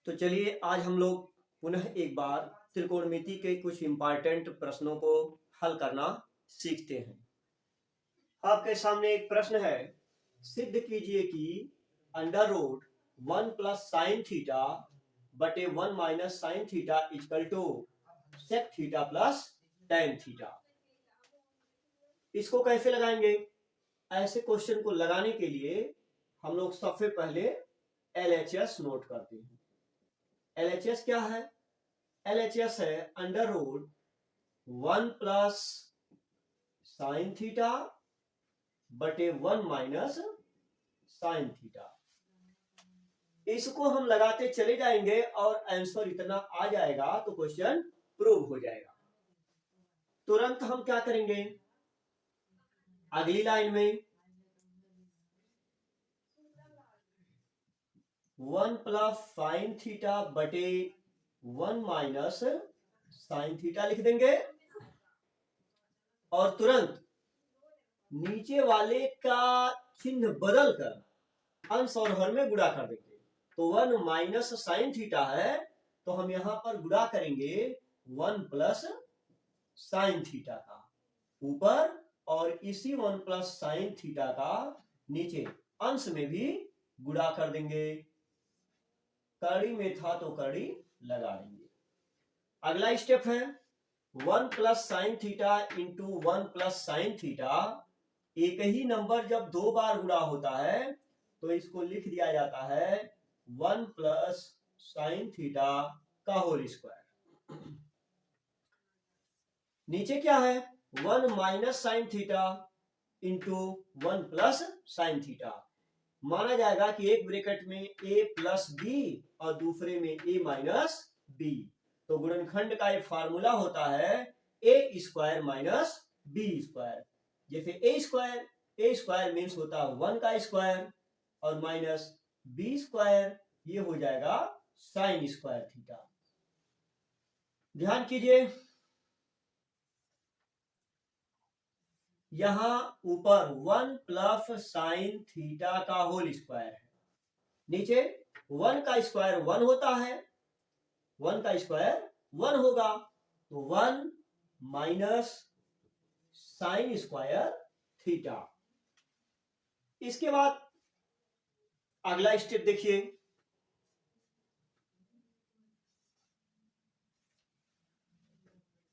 तो चलिए आज हम लोग पुनः एक बार त्रिकोणमिति के कुछ इम्पॉर्टेंट प्रश्नों को हल करना सीखते हैं। आपके सामने एक प्रश्न है, सिद्ध कीजिए कि अंडर रूट 1 + sin θ बटे 1 - sin θ equal to sec θ plus tan θ। इसको कैसे लगाएंगे? ऐसे क्वेश्चन को लगाने के लिए हम लोग सबसे पहले LHS नोट करते हैं। LHS क्या है? LHS है अंडर रूट 1 + sin θ बटे 1 - sin θ। इसको हम लगाते चले जाएंगे और आंसर इतना आ जाएगा तो क्वेश्चन प्रूव हो जाएगा। तुरंत हम क्या करेंगे, अगली लाइन में 1 + sin θ बटे 1 - sin θ लिख देंगे और तुरंत नीचे वाले का चिन्ह बदल कर अंश और हर में गुणा कर देंगे। तो 1 - sin θ है तो हम यहां पर गुणा करेंगे 1 + sin θ का ऊपर और इसी 1 + sin θ का नीचे अंश में भी गुणा कर देंगे। कड़ी में था तो कड़ी लगा देंगे। अगला स्टेप है 1 + sin θ इंटू 1 + sin θ। एक ही नंबर जब दो बार गुणा होता है तो इसको लिख दिया जाता है 1 + sin θ का होल स्क्वायर। नीचे क्या है 1 - sin θ इंटू 1 + sin θ। माना जाएगा कि एक ब्रैकेट में a + b और दूसरे में a - b। तो गुणनखंड का एक फार्मूला होता है a² - b²। जैसे a² मीन्स होता है 1 का स्क्वायर और माइनस b², ये हो जाएगा sin²θ। ध्यान कीजिए, यहां ऊपर 1 + sin θ का होल स्क्वायर है, नीचे 1 का स्क्वायर 1 होता है, 1 का स्क्वायर 1 होगा तो 1 - sin²θ। इसके बाद अगला स्टेप देखिए,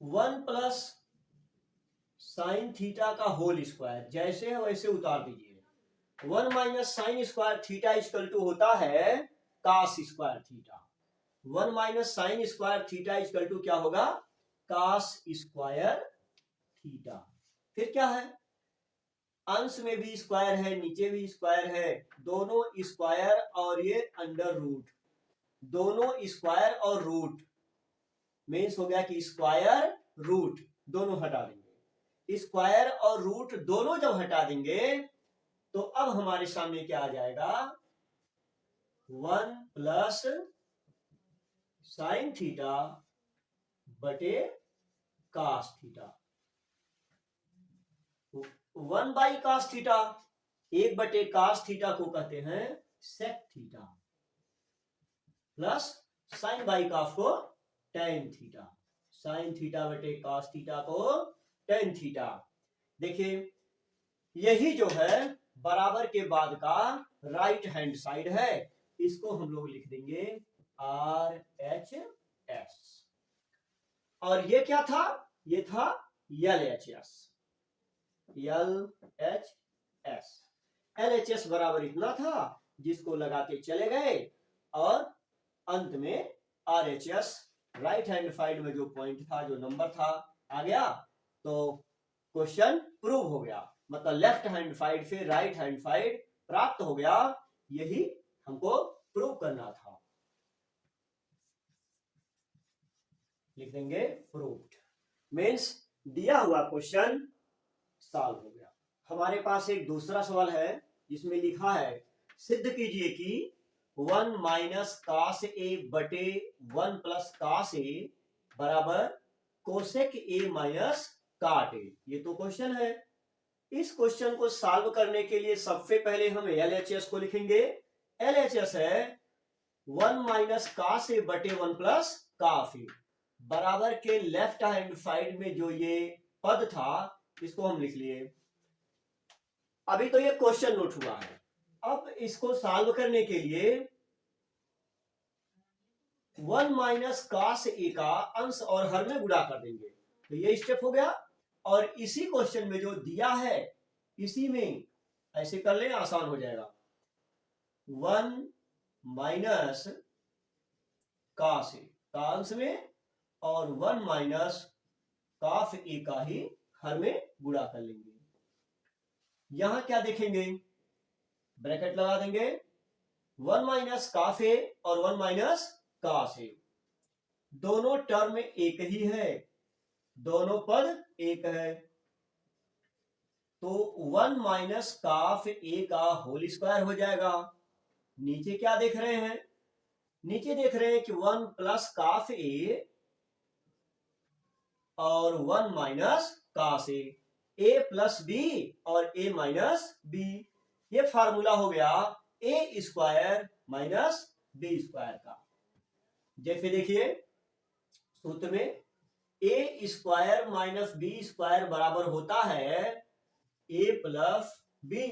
1 + sin θ का होल स्क्वायर जैसे है वैसे उतार दीजिए। 1 - sin² इक्वल टू होता है cos²θ। 1 - sin² इक्वल टू क्या होगा, cos²θ। फिर क्या है, अंश में भी स्क्वायर है नीचे भी स्क्वायर है, दोनों स्क्वायर और ये अंडर रूट, दोनों स्क्वायर और रूट मीन्स हो गया कि स्क्वायर रूट दोनों हटा देंगे। स्क्वायर और रूट दोनों जब हटा देंगे तो अब हमारे सामने क्या आ जाएगा 1 + sin θ बटे cos θ। 1/cos θ, 1/cos θ को कहते हैं sec θ प्लस sin/cos को tan θ, sin θ बटे cos θ को tan θ। देखिए यही जो है बराबर के बाद का राइट हैंड साइड है, इसको हम लोग लिख देंगे RHS। और ये क्या था, ये था LHS। LHS बराबर इतना था जिसको लगाते चले गए और अंत में RHS राइट हैंड साइड में जो पॉइंट था, जो नंबर था आ गया तो क्वेश्चन प्रूव हो गया। मतलब लेफ्ट हैंड साइड से राइट हैंड साइड प्राप्त हो गया, यही हमको प्रूव करना था। लिख देंगे प्रूव्ड, मीन्स दिया हुआ क्वेश्चन सॉल्व हो गया। हमारे पास एक दूसरा सवाल है जिसमें लिखा है सिद्ध कीजिए कि 1 - cos A बटे 1 + cos A बराबर कोसेक A - cot A। ये तो क्वेश्चन है। इस क्वेश्चन को सॉल्व करने के लिए सबसे पहले हम LHS को लिखेंगे। LHS है 1 माइनस काश ए बटे 1 प्लस काफ ए बराबर के लेफ्ट हैंड साइड में जो ये पद था इसको हम लिख लिए। अभी तो ये क्वेश्चन नोट हुआ है, अब इसको सॉल्व करने के लिए 1 माइनस काश ए का अंश और हर में गुणा कर देंगे, तो ये स्टेप हो गया। और इसी क्वेश्चन में जो दिया है इसी में ऐसे कर ले, आसान हो जाएगा। 1 माइनस काश ए का अंश में और 1 माइनस काफ ए का ही हर में गुणा कर लेंगे। यहां क्या देखेंगे, ब्रैकेट लगा देंगे, 1 माइनस काफ ए और 1 माइनस काश ए, दोनों टर्म एक ही है, दोनों पद एक है, तो 1 माइनस काफ ए का होल स्क्वायर हो जाएगा। नीचे क्या देख रहे हैं, नीचे देख रहे हैं कि 1 प्लस काफ ए और 1 माइनस काश ए प्लस बी और ए माइनस बी, ये फार्मूला हो गया A square minus B square का। जैसे देखिए सूत्र में ए स्क्वायर माइनस बी स्क्वायर बराबर होता है ए प्लस बी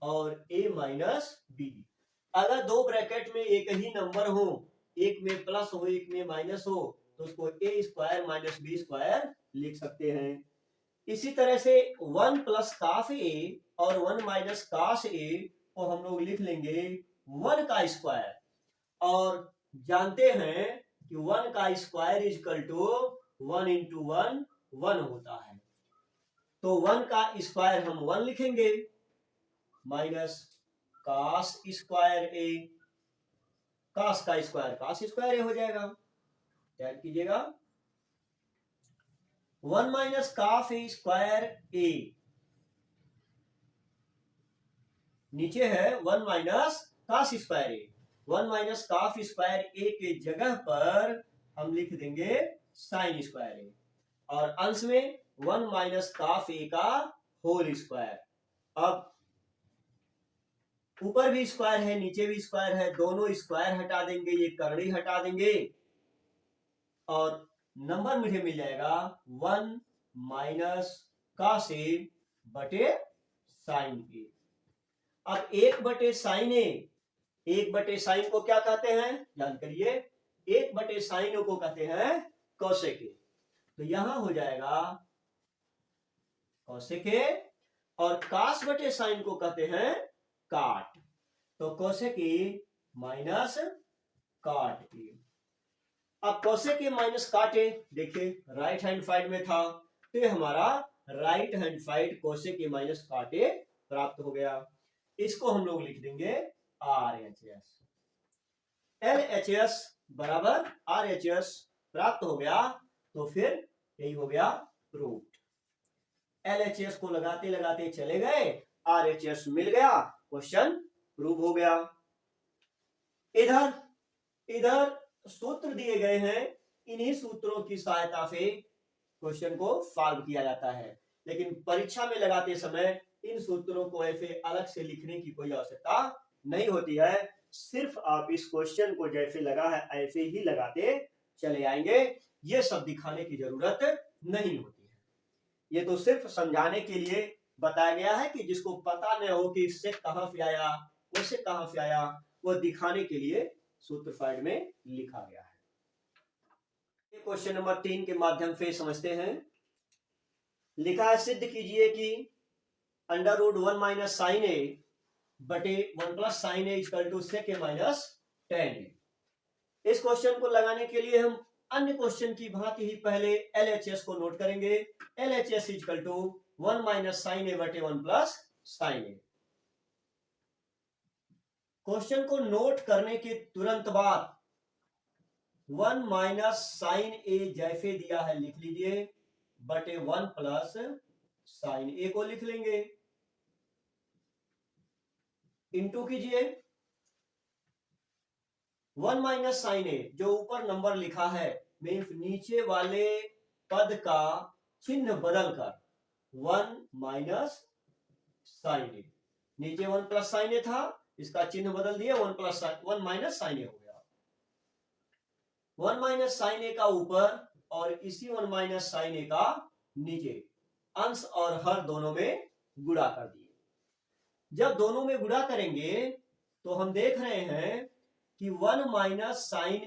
और ए माइनस बी। अगर दो ब्रैकेट में एक ही नंबर हो, एक में प्लस हो एक में माइनस हो, तो उसको ए स्क्वायर माइनस बी स्क्वायर लिख सकते हैं। इसी तरह से 1 प्लस काफ ए और 1 माइनस काश ए को हम लोग लिख लेंगे 1 का स्क्वायर, और जानते हैं कि 1 का square is equal to 1 into 1 1 होता है, तो 1 का स्क्वायर हम 1 लिखेंगे माइनस काश स्क्वायर ए, काश का स्क्वायर काश स्क्वायर ए हो जाएगा, याद कीजिएगा। 1 माइनस काफ ए स्क्वायर ए, नीचे है 1 माइनस काश स्क्वायर ए, 1 माइनस काफ स्क्वायर ए के जगह पर हम लिख देंगे साइन स्क्वायर ए, और अंश में 1 माइनस काफ ए का होल स्क्वायर। अब ऊपर भी स्क्वायर है नीचे भी स्क्वायर है, दोनों स्क्वायर हटा देंगे, ये करड़ी हटा देंगे और नंबर मुझे मिल जाएगा 1 माइनस काश ए बटे साइन ए। अब 1 बटे साइन ए, 1 बटे साइन को क्या कहते हैं ध्यान करिए, 1 बटे साइन को कहते हैं कोसेक ए, तो यहां हो जाएगा कोसेक ए, और काश बटे साइन को कहते हैं काट, तो कोसेक ए माइनस काट ए। अब कोसेक ए माइनस काट ए, देखिए राइट हैंड साइड में था, तो ये हमारा राइट हैंड साइड कोसेक ए माइनस काट ए प्राप्त हो गया। इसको हम लोग लिख देंगे RHS, LHS बराबर RHS प्राप्त हो गया, तो फिर यही हो गया प्रूफ। LHS को लगाते लगाते चले गए, RHS मिल गया, क्वेश्चन प्रूव हो गया। इधर सूत्र दिए गए हैं, इन्हीं सूत्रों की सहायता से क्वेश्चन को सॉल्व किया जाता है, लेकिन परीक्षा में लगाते समय इन सूत्रों को ऐसे अलग से लिखने की कोई आवश्यकता नहीं होती है, सिर्फ आप इस क्वेश्चन को जैसे लगा है ऐसे ही लगाते चले आएंगे, ये सब दिखाने की जरूरत नहीं होती है। ये तो सिर्फ समझाने के लिए बताया गया है कि जिसको पता न हो कि इससे कहां से आया उससे कहां से आया, वो दिखाने के लिए सूत्र साइड में लिखा गया है। क्वेश्चन नंबर 3 के माध्यम से समझते हैं। लिखा है सिद्ध कीजिए कि under root 1 minus sine A बटे 1 plus sine A equal to sec A minus tan A. इस क्वेश्चन को लगाने के लिए हम अन्य क्वेश्चन की भांति ही पहले LHS को नोट करेंगे। LHS equal to 1 minus sine A बटे 1 प्लस साइन ए। क्वेश्चन को नोट करने के तुरंत बाद 1 माइनस साइन ए जैसे दिया है लिख लीजिए, बटे 1 प्लस साइन ए को लिख लेंगे, इंटू कीजिए 1 माइनस साइन ए, जो ऊपर नंबर लिखा है मीन्स नीचे वाले पद का चिन्ह बदलकर 1 माइनस साइन ए, नीचे 1 प्लस साइन ए था, इसका चिन्ह बदल दिया 1 माइनस साइन ए हो गया, वन माइनस साइन ए का ऊपर और इसी वन माइनस साइन ए का नीचे, अंश और हर दोनों में गुणा कर दिए। जब दोनों में गुणा करेंगे तो हम देख रहे हैं कि वन माइनस साइन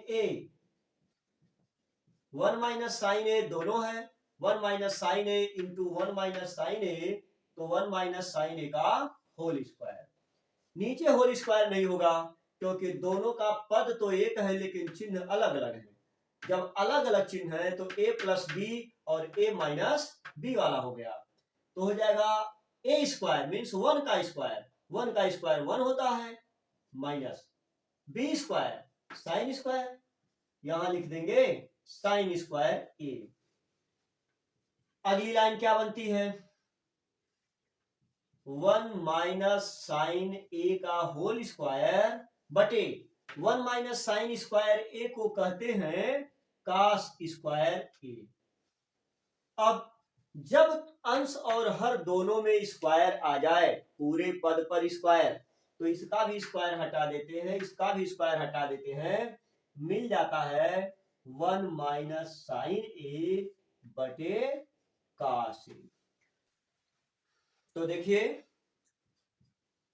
ए दोनों है, वन माइनस साइन ए इंटू वन माइनस साइन ए, तो वन माइनस साइन ए का होल स्क्वायर। नीचे होल स्क्वायर नहीं होगा क्योंकि दोनों का पद तो एक है लेकिन चिन्ह अलग अलग है। जब अलग अलग चिन्ह है तो a प्लस बी और a माइनस बी वाला हो गया, तो हो जाएगा a स्क्वायर मीन्स वन का स्क्वायर वन होता है, minus B square sine square, यहां लिख देंगे साइन स्क्वायर a। अगली लाइन क्या बनती है, वन माइनस साइन ए का होल स्क्वायर बटे one minus sine square A को कहते हैं कास स्क्वायर ए। अब जब अंश और हर दोनों में स्क्वायर आ जाए, पूरे पद पर स्क्वायर, तो इसका भी स्क्वायर हटा देते हैं, इसका भी स्क्वायर हटा देते हैं, मिल जाता है वन माइनस साइन ए बटे कास ए। तो देखिए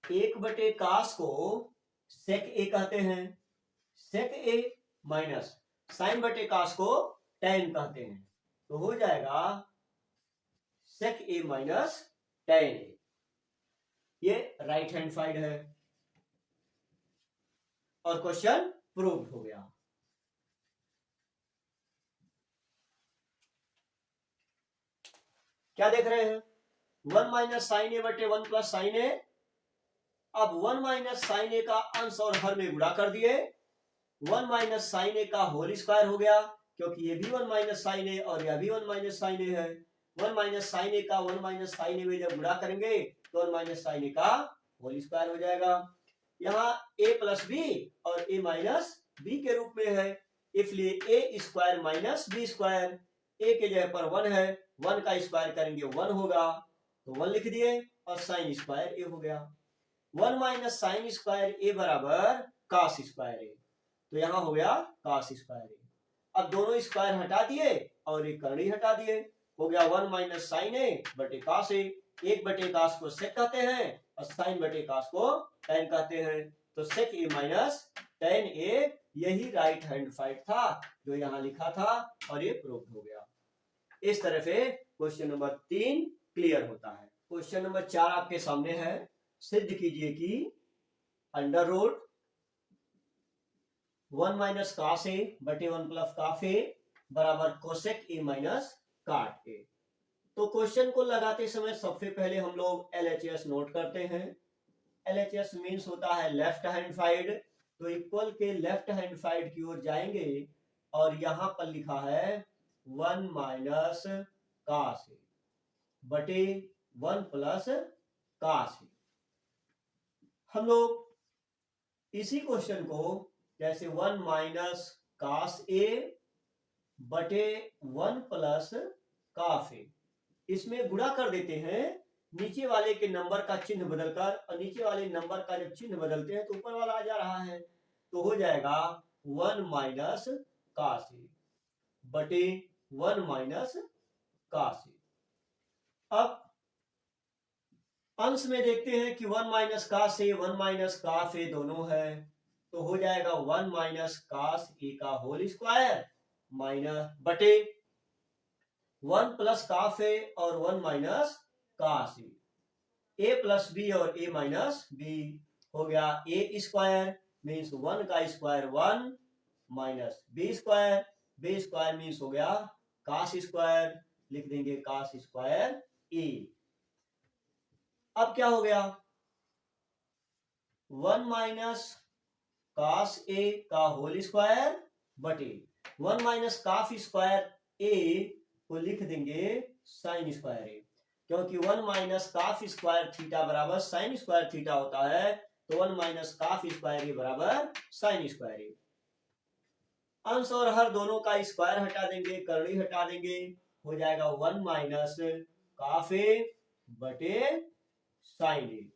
एक बटे कास को सेक ए कहते हैं, सेक ए माइनस साइन बटे कास को टेन कहते हैं, तो हो जाएगा सेक ए माइनस टेन ए। ये राइट हैंड साइड है और क्वेश्चन प्रूव्ड हो गया। क्या देख रहे हैं, वन माइनस साइन ए बटे वन प्लस साइन ए। अब वन माइनस साइन ए का अंश और हर में गुणा कर दिए, वन माइनस साइन ए का होल स्क्वायर हो गया क्योंकि ये भी वन माइनस साइन ए और यह भी वन माइनस साइन ए है। वन माइनस साइन ए का वन माइनस साइन ए में जब गुणा करेंगे तो वन माइनस साइन ए का होल स्क्वायर हो जाएगा। यहाँ a प्लस बी और a माइनस बी के रूप में है, इसलिए a square minus B square, a के जगह पर वन है, वन का स्क्वायर करेंगे वन होगा, तो वन लिख दिए और साइन स्क्वायर ए हो गया। वन माइनस साइन स्क्वायर ए बराबर कास स्क्वायर ए, तो यहां हो गया कास स्क्वायर ए। अब दोनों स्क्वायर हटा दिए और एक करनी हटा दिए, हो गया वन माइनस साइन ए बटे कास ए। एक बटे कास को सेक कहते हैं और साइन बटे कास को टेन कहते हैं, तो सेक ए माइनस टेन ए यही राइट हैंड साइड था जो यहाँ लिखा था और ये प्रूव हो गया। इस तरह से क्वेश्चन नंबर 3 क्लियर होता है। क्वेश्चन नंबर 4 आपके सामने है, सिद्ध कीजिए कि under root one minus cos A बटे वन प्लस काफ ए बराबर कोसेक ए माइनस काट ए। तो क्वेश्चन को लगाते समय सबसे पहले हम लोग LHS नोट करते हैं। LHS मीन्स होता है लेफ्ट हैंड साइड, तो इक्वल के लेफ्ट हैंड साइड की ओर जाएंगे और यहां पर लिखा है वन माइनस कास ए बटे वन प्लस कास ए। हम लोग इसी क्वेश्चन को जैसे वन माइनस कास ए बटे वन प्लस काफ ए, इसमें गुणा कर देते हैं, नीचे वाले के नंबर का चिन्ह बदलकर, और नीचे वाले नंबर का जब चिन्ह बदलते हैं तो ऊपर वाला आ जा रहा है, तो हो जाएगा वन माइनस कास ए बटे वन माइनस कास ए। अब अंश में देखते हैं कि वन माइनस कास ए वन माइनस काफ ए दोनों है, तो हो जाएगा वन माइनस कास ए का होल स्क्वायर माइनस बटे वन प्लस काफ ए और one minus cos A plus B और ए माइनस बी, हो गया ए स्क्वायर मीन्स वन का square one minus B square means हो गया कास स्क्वायर, लिख देंगे कास स्क्वायर ए। अब क्या हो गया, वन माइनस कास ए का होल स्क्वायर बटे one minus calf square A को लिख देंगे साइन स्क्वायर ए, क्योंकि वन माइनस काफ स्क्वायर थीटा बराबर साइन स्क्वायर थीटा होता है, तो वन माइनस काफ स्क्वायर ए बराबर साइन स्क्वायर ए। अंश और हर दोनों का स्क्वायर हटा देंगे, करनी हटा देंगे, हो जाएगा वन माइनस काफ ए बटे साइन ए,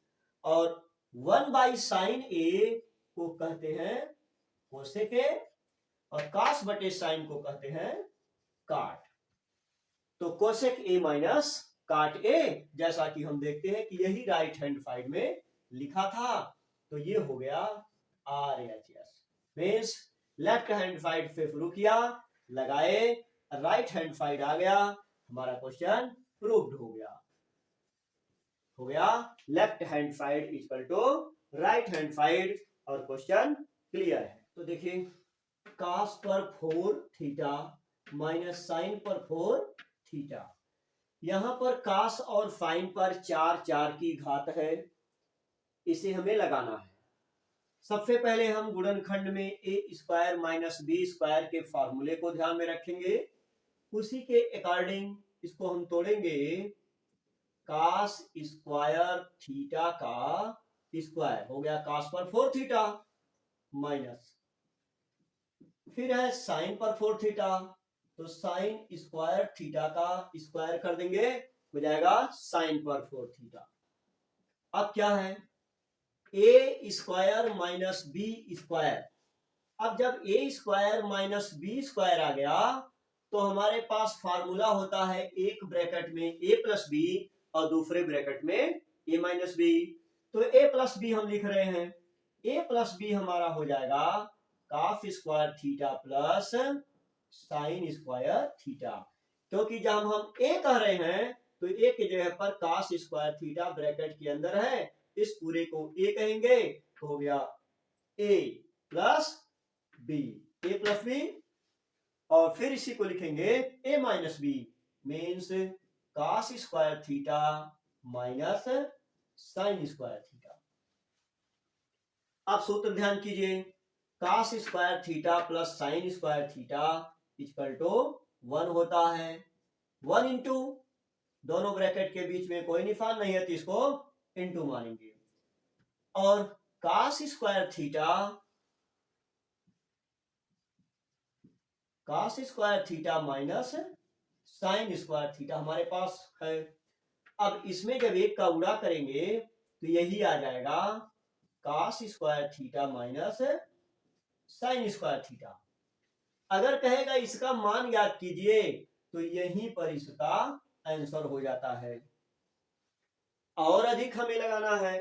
और वन बाई साइन ए को कहते हैं कोसेक ए और कास बटे साइन को कहते हैं काट। तो कोसेक ए माइनस काट ए, जैसा कि हम देखते हैं कि यही राइट हैंड साइड में लिखा था, तो ये हो गया R H S. Means left hand side से शुरू किया, लगाए, राइट हैंड साइड आ गया, हमारा क्वेश्चन प्रूव्ड हो गया। Left hand side equal to right hand side, और क्वेश्चन क्लियर है। तो देखिए कास पर 4 थीटा माइनस साइन पर 4 थीटा, यहां पर कास और साइन पर 4 की घात है, इसे हमें लगाना है। सबसे पहले हम गुणनखंड में ए स्क्वायर माइनस बी स्क्वायर के फॉर्मूले को ध्यान में रखेंगे, उसी के अकॉर्डिंग इसको हम तोड़ेंगे। कास स्क्वायर थीटा का स्क्वायर हो गया कास पर 4 थीटा, माइनस फिर है साइन पर 4 थीटा, तो साइन स्क्वायर थीटा का स्क्वायर कर देंगे, हो जाएगा साइन पर 4 थीटा। अब क्या है, ए स्क्वायर माइनस बी स्क्वायर। अब जब ए स्क्वायर माइनस बी स्क्वायर आ गया, तो हमारे पास फार्मूला होता है एक ब्रैकेट में ए प्लस बी और दूसरे ब्रैकेट में ए माइनस बी। तो ए प्लस बी हम लिख रहे हैं, ए प्लस बी हमारा हो जाएगा cos square theta plus sine square theta, क्योंकि जब हम ए कह रहे हैं तो ए की जगह पर कास स्क्वायर थीटा ब्रैकेट के अंदर है, इस पूरे को ए कहेंगे, तो हो गया A plus B, A plus B, और फिर इसी को लिखेंगे A minus B, means cos square theta minus sine square theta. आप सूत्र ध्यान कीजिए, cos square theta plus sine square theta equal to 1 होता है। 1 इंटू, दोनों ब्रैकेट के बीच में कोई निशान नहीं है तो इसको इंटू मानेंगे, और cos square theta minus sine square theta हमारे पास है। अब इसमें जब एक का गुणा करेंगे तो यही आ जाएगा cos square theta minus sine square theta. अगर कहेगा इसका मान याद कीजिए तो यहीं पर इसका आंसर हो जाता है, और अधिक हमें लगाना है।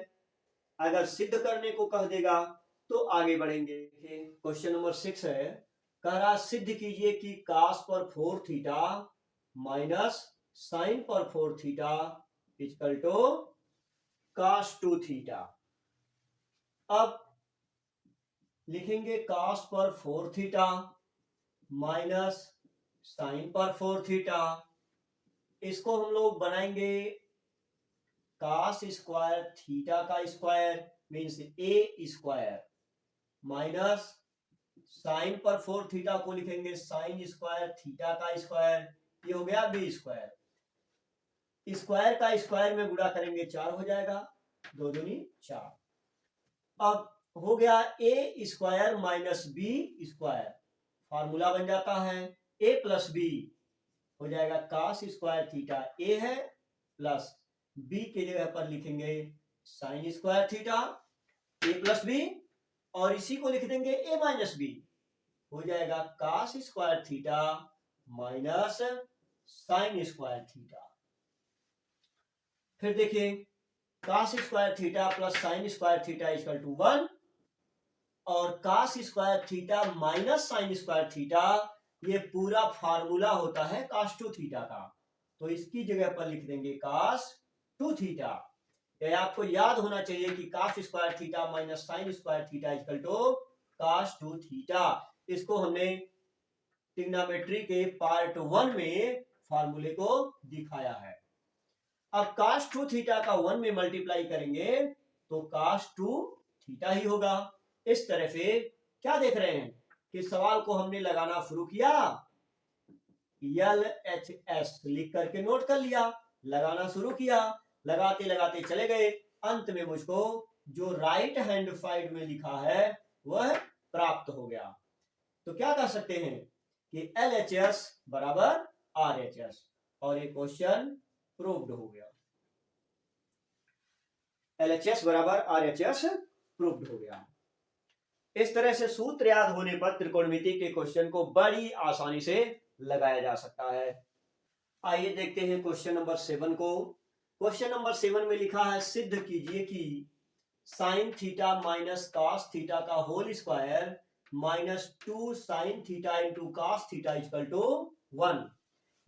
अगर सिद्ध करने को कह देगा तो आगे बढ़ेंगे। क्वेश्चन नंबर 6 है, कह रहा सिद्ध कीजिए कि कास पर 4 थीटा माइनस साइन पर 4 theta equal to cos 2 theta. अब लिखेंगे कास पर 4 थीटा माइनस साइन पर 4 थीटा, इसको हम लोग बनाएंगे कास स्क्वायर थीटा का स्क्वायर मीन्स ए स्क्वायर, माइनस साइन पर 4 थीटा को लिखेंगे साइन स्क्वायर थीटा का स्क्वायर, ये हो गया बी स्क्वायर। स्क्वायर का स्क्वायर में गुणा करेंगे 4 हो जाएगा, 2 दूनी 4। अब हो गया A square minus B square, formula बन जाता है ए प्लस बी, हो जाएगा कास स्क्वायर थीटा ए है, प्लस बी के जगह पर लिखेंगे साइन स्क्वायर थीटा ए प्लस बी, और इसी को लिख देंगे ए माइनस बी, हो जाएगा cos square theta minus sine square theta. फिर देखिए cos square theta plus sine square theta equal to 1, और cos square theta minus sine square theta, ये पूरा फार्मूला होता है कास 2 थीटा का, तो इसकी जगह पर लिख देंगे कास 2 थीटा। यह आपको याद होना चाहिए कि cos square theta minus sine square theta equal to cos 2 theta. इसको हमने ट्रिग्नोमेट्री के पार्ट 1 में फार्मूले को दिखाया है। अब कास 2 थीटा का 1 में मल्टीप्लाई करेंगे तो कास 2 थीटा ही होगा। इस तरह से क्या देख रहे हैं कि सवाल को हमने लगाना शुरू किया, LHS लिख करके नोट कर लिया, लगाना शुरू किया, लगाते लगाते चले गए, अंत में मुझको जो राइट हैंड साइड में लिखा है वह प्राप्त हो गया। तो क्या कह सकते हैं कि LHS बराबर RHS, और ये क्वेश्चन प्रूव्ड हो गया। LHS बराबर RHS प्रूव्ड हो गया। इस तरह से सूत्र याद होने पर त्रिकोणमिति के क्वेश्चन को बड़ी आसानी से लगाया जा सकता है। आइए देखते हैं क्वेश्चन नंबर 7 को। क्वेश्चन नंबर 7 में लिखा है सिद्ध कीजिए कि sine theta minus cos theta का whole square minus 2 sine theta into cos theta equal to 1।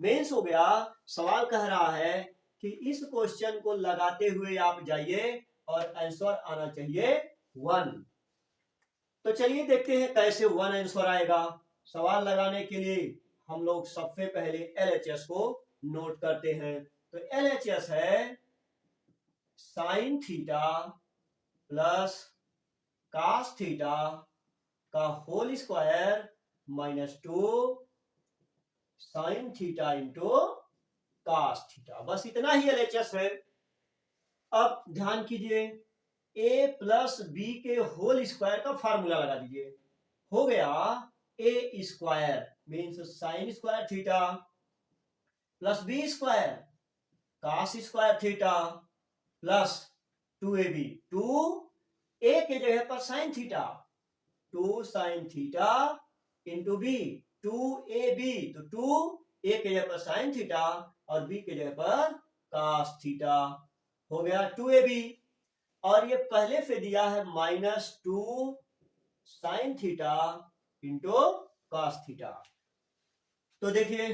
Means हो गया, सवाल कह रहा है कि इस क्वेश्चन को लगाते हुए आप जाइए और आंसर आना चाहिए 1। तो चलिए देखते हैं कैसे 1 आंसर आएगा। सवाल लगाने के लिए हम लोग सबसे पहले LHS को नोट करते हैं। तो LHS है sine theta plus cos theta का whole square minus 2 sine theta into cos theta. बस इतना ही LHS है। अब ध्यान कीजिए, a प्लस बी के होल स्क्वायर का फार्मूला लगा दीजिए। हो गया a square means sine square theta plus B square cos square theta plus 2ab। 2a के जगह पर sine theta 2 sine theta into B 2ab। तो 2a के जगह पर साइन थीटा और b के जगह पर कॉस थीटा। हो गया 2ab। और ये पहले से दिया है minus 2 sine theta into cos theta. तो देखिए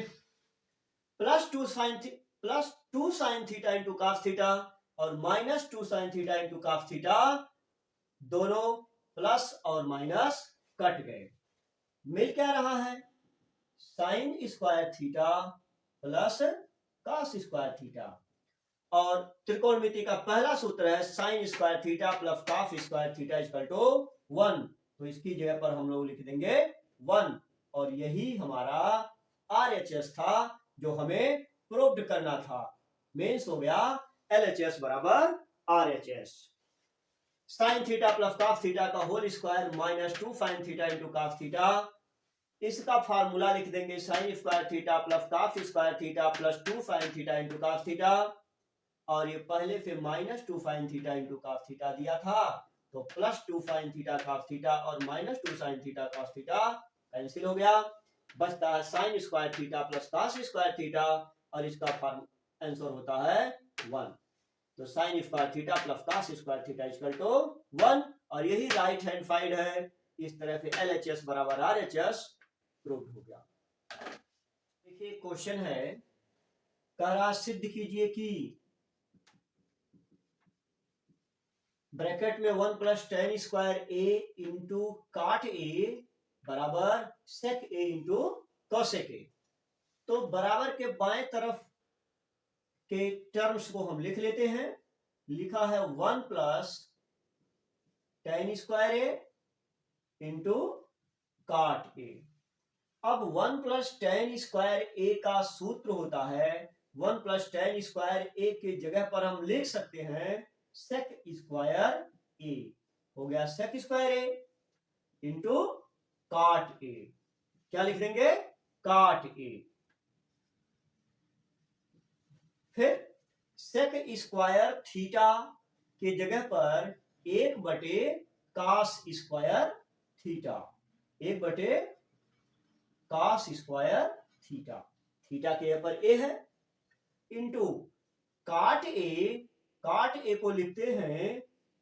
plus 2 sine theta into cos theta और minus 2 sine theta into cos theta, दोनों प्लस और माइनस कट गए। मिल क्या रहा है sine square theta plus cos square theta. और त्रिकोणमिति का पहला सूत्र है sine square theta plus cos square theta equal to 1। तो इसकी जगह पर हम लोग लिख देंगे 1। और यही हमारा RHS था जो हमें प्रूव्ड करना था। मीन्स हो गया LHS बराबर RHS। Sine theta plus cos theta का whole square minus 2 sine theta into cos theta. इसका फार्मूला लिख देंगे sine square theta plus cos square theta plus 2 sine theta into cos theta. और ये पहले से minus 2 sine theta into cos theta दिया था, तो plus 2 sine theta cos theta और minus 2 sine theta cos theta cancel हो गया। बचता है sine square theta plus cos square theta और इसका आंसर होता है 1। तो sine square theta plus cos square theta equal to 1। और यही राइट हैंड साइड है। इस तरह से LHS बराबर RHS प्रूव्ड हो गया। देखिए क्वेश्चन है, कह रहा सिद्ध कीजिए कि ब्रैकेट में 1 plus ten square a into काट a बराबर सेक a इंटू कोसेक a। तो बराबर के बाएं तरफ के टर्म्स को हम लिख लेते हैं। लिखा है 1 plus ten square a into काट a। अब 1 प्लस टेन स्क्वायर a का सूत्र होता है 1 प्लस टेन स्क्वायर a के जगह पर हम लिख सकते हैं सेक स्क्वायर a। हो गया सेक स्क्वायर a इंटू काट a। क्या लिख देंगे काट a। फिर सेक स्क्वायर थीटा के जगह पर 1 बटे कास स्क्वायर थीटा 1 बटे कास स्क्वायर थीटा। थीटा के जगह पर a है इंटू काट a को लिखते हैं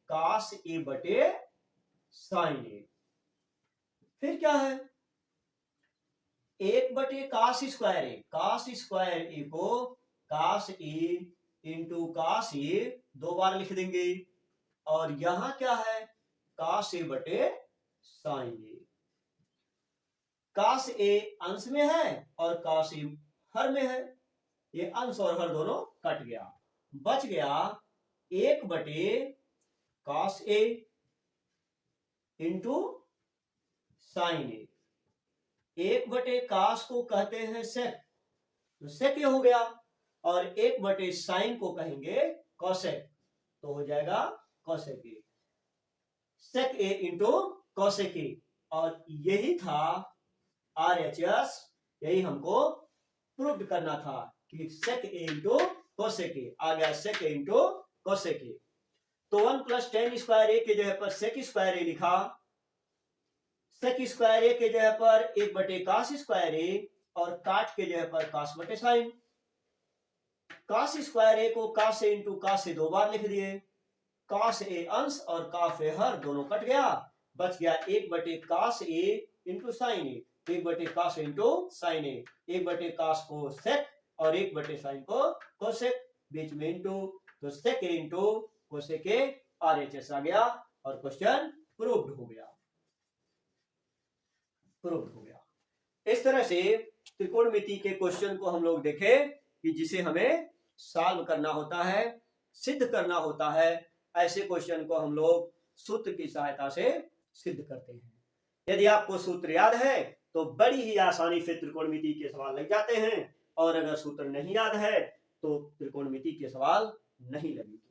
कास a बटे साइन a। फिर क्या है 1 बटे कास स्क्वायर a को कास a इंटू कास a 2 बार लिख देंगे। और यहां क्या है कास a बटे साइन a। कास a अंश में है और कास a हर में है। ये अंश और हर दोनों कट गया, बच गया 1 बटे कास a इंटू साइन a। 1 बटे कास को कहते हैं सेक, तो सेक हो गया। और 1 बटे साइन को कहेंगे कोसेक, तो हो जाएगा cosec a। Sec a into cosec a। और यही था RHS, यही हमको प्रूव करना था कि सेक a इंटू कोसेक a। आ गया सेक a इंटू कोसेक a। तो 1 प्लस टेन स्क्वायर a के जगह पर सेक स्क्वायर a लिखा सेक स्क्वायर ए के जगह पर 1/cos स्क्वायर ए और काट के जगह पर cos बटे साइन। cos स्क्वायर ए को cos ए इंटू cos से 2 बार लिख दिए। cos ए अंश और cos ए हर दोनों कट गया, बच गया 1/cos ए इंटू साइन ए। 1/cos इंटू साइन ए, 1/cos को सेक और 1/sin को कोसेक, बीच में इंटू, तो सेक ए इंटू कोसेक ए RHS आ गया और क्वेश्चन प्रूव्ड हो गया। इस तरह से त्रिकोणमिति के क्वेश्चन को हम लोग देखे कि जिसे हमें सॉल्व करना होता है, सिद्ध करना होता है। ऐसे क्वेश्चन को हम लोग सूत्र की सहायता से सिद्ध करते हैं। यदि आपको सूत्र याद है तो बड़ी ही आसानी से त्रिकोणमिति के सवाल लग जाते हैं, और अगर सूत्र नहीं याद है तो त्रिकोणमिति के सवाल नहीं लगेंगे।